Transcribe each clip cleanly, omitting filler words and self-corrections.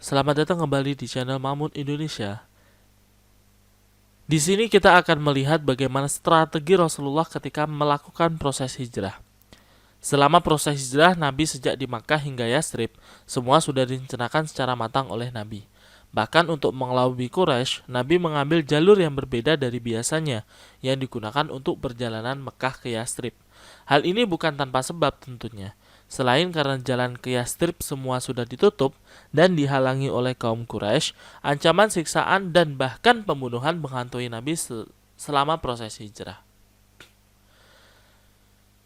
Selamat datang kembali di channel Mamun Indonesia. Di sini kita akan melihat bagaimana strategi Rasulullah ketika melakukan proses hijrah. Selama proses hijrah Nabi sejak di Makkah hingga Yathrib, semua sudah direncanakan secara matang oleh Nabi. Bahkan untuk mengelabui Quraisy, Nabi mengambil jalur yang berbeda dari biasanya yang digunakan untuk perjalanan Mekkah ke Yathrib. Hal ini bukan tanpa sebab tentunya. Selain karena jalan ke Yathrib semua sudah ditutup dan dihalangi oleh kaum Quraisy, ancaman siksaan dan bahkan pembunuhan menghantui Nabi selama proses hijrah.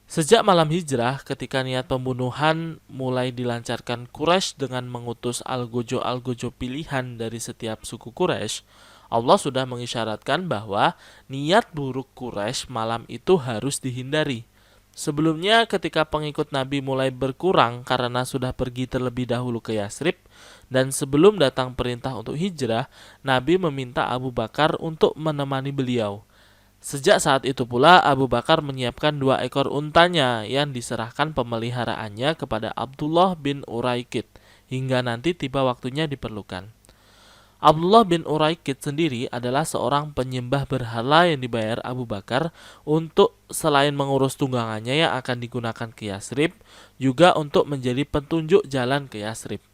Sejak malam hijrah, ketika niat pembunuhan mulai dilancarkan Quraisy dengan mengutus algojo-algojo pilihan dari setiap suku Quraisy, Allah sudah mengisyaratkan bahwa niat buruk Quraisy malam itu harus dihindari. Sebelumnya ketika pengikut Nabi mulai berkurang karena sudah pergi terlebih dahulu ke Yathrib, dan sebelum datang perintah untuk hijrah, Nabi meminta Abu Bakar untuk menemani beliau. Sejak saat itu pula Abu Bakar menyiapkan 2 ekor untanya yang diserahkan pemeliharaannya kepada Abdullah bin Uraikid hingga nanti tiba waktunya diperlukan. Abdullah bin Uraikid sendiri adalah seorang penyembah berhala yang dibayar Abu Bakar untuk selain mengurus tunggangannya yang akan digunakan ke Yathrib, juga untuk menjadi petunjuk jalan ke Yathrib.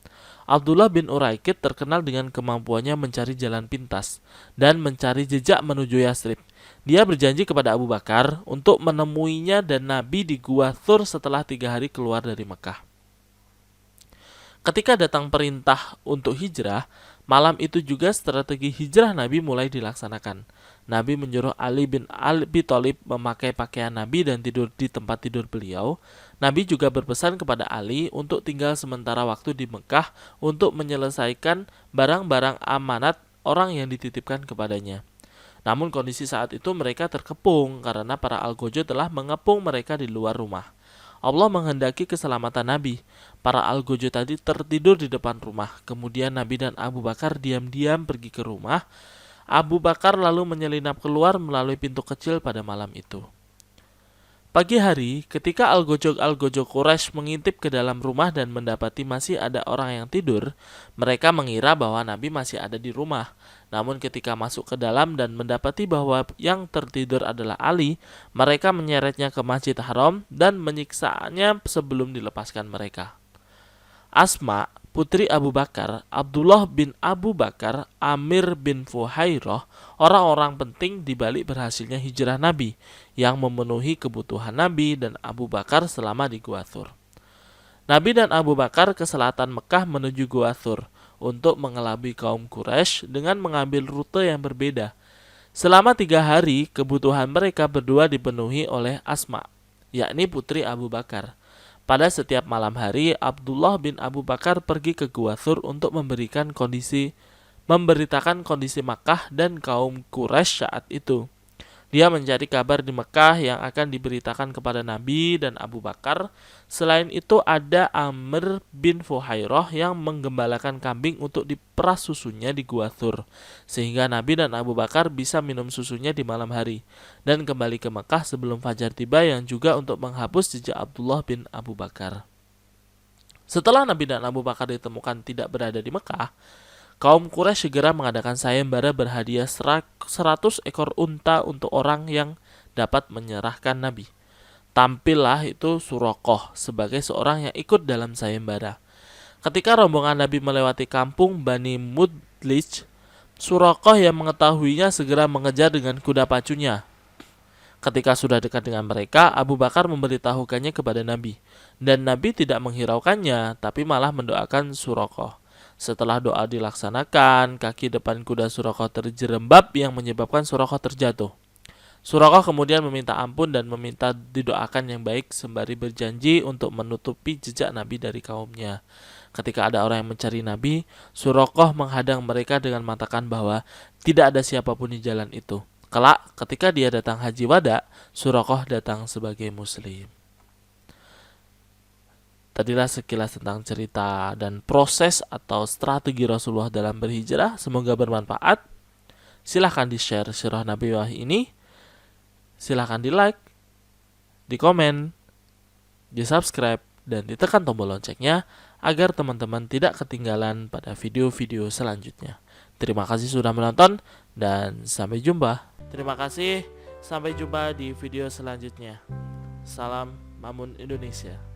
Abdullah bin Uraikid terkenal dengan kemampuannya mencari jalan pintas dan mencari jejak menuju Yathrib. Dia berjanji kepada Abu Bakar untuk menemuinya dan Nabi di Gua Thur setelah 3 hari keluar dari Mekah. Ketika datang perintah untuk hijrah, malam itu juga strategi hijrah Nabi mulai dilaksanakan. Nabi menyuruh Ali bin Abi Thalib memakai pakaian Nabi dan tidur di tempat tidur beliau. Nabi juga berpesan kepada Ali untuk tinggal sementara waktu di Mekah untuk menyelesaikan barang-barang amanat orang yang dititipkan kepadanya. Namun kondisi saat itu mereka terkepung karena para algojo telah mengepung mereka di luar rumah. Allah menghendaki keselamatan Nabi. Para algojo tadi tertidur di depan rumah. Kemudian Nabi dan Abu Bakar diam-diam pergi ke rumah. Abu Bakar lalu menyelinap keluar melalui pintu kecil pada malam itu. Pagi hari, ketika algojo-algojo Quraisy mengintip ke dalam rumah dan mendapati masih ada orang yang tidur, mereka mengira bahwa Nabi masih ada di rumah. Namun ketika masuk ke dalam dan mendapati bahwa yang tertidur adalah Ali, mereka menyeretnya ke Masjid Haram dan menyiksanya sebelum dilepaskan mereka. Asma, putri Abu Bakar, Abdullah bin Abu Bakar, Amir bin Fuhairah, orang-orang penting di balik berhasilnya hijrah Nabi yang memenuhi kebutuhan Nabi dan Abu Bakar selama di Gua Thur. Nabi dan Abu Bakar ke selatan Mekah menuju Gua Thur untuk mengelabui kaum Quraisy dengan mengambil rute yang berbeda. Selama 3 hari, kebutuhan mereka berdua dipenuhi oleh Asma, yakni putri Abu Bakar. Pada setiap malam hari, Abdullah bin Abu Bakar pergi ke Gua Thur untuk memberitakan kondisi Makkah dan kaum Quraisy saat itu. Dia mencari kabar di Mekah yang akan diberitakan kepada Nabi dan Abu Bakar. Selain itu ada Amr bin Fuhairah yang menggembalakan kambing untuk diperas susunya di Gua Thur, sehingga Nabi dan Abu Bakar bisa minum susunya di malam hari dan kembali ke Mekah sebelum fajar tiba, yang juga untuk menghapus jejak Abdullah bin Abu Bakar. Setelah Nabi dan Abu Bakar ditemukan tidak berada di Mekah, kaum Quraisy segera mengadakan sayembara berhadiah 100 ekor unta untuk orang yang dapat menyerahkan Nabi. Tampillah itu Suraqah sebagai seorang yang ikut dalam sayembara. Ketika rombongan Nabi melewati kampung Bani Mudlij, Suraqah yang mengetahuinya segera mengejar dengan kuda pacunya. Ketika sudah dekat dengan mereka, Abu Bakar memberitahukannya kepada Nabi. Dan Nabi tidak menghiraukannya, tapi malah mendoakan Suraqah. Setelah doa dilaksanakan, kaki depan kuda Suraqah terjerembab yang menyebabkan Suraqah terjatuh. Suraqah kemudian meminta ampun dan meminta didoakan yang baik sembari berjanji untuk menutupi jejak Nabi dari kaumnya. Ketika ada orang yang mencari Nabi, Suraqah menghadang mereka dengan mengatakan bahwa tidak ada siapapun di jalan itu. Kelak, ketika dia datang haji wada, Suraqah datang sebagai muslim. Tadilah sekilas tentang cerita dan proses atau strategi Rasulullah dalam berhijrah. Semoga bermanfaat. Silahkan di-share sirah nabawiyah ini. Silahkan di-like, di-komen, di-subscribe, dan ditekan tombol loncengnya agar teman-teman tidak ketinggalan pada video-video selanjutnya. Terima kasih sudah menonton dan sampai jumpa. Terima kasih, sampai jumpa di video selanjutnya. Salam Mamun Indonesia.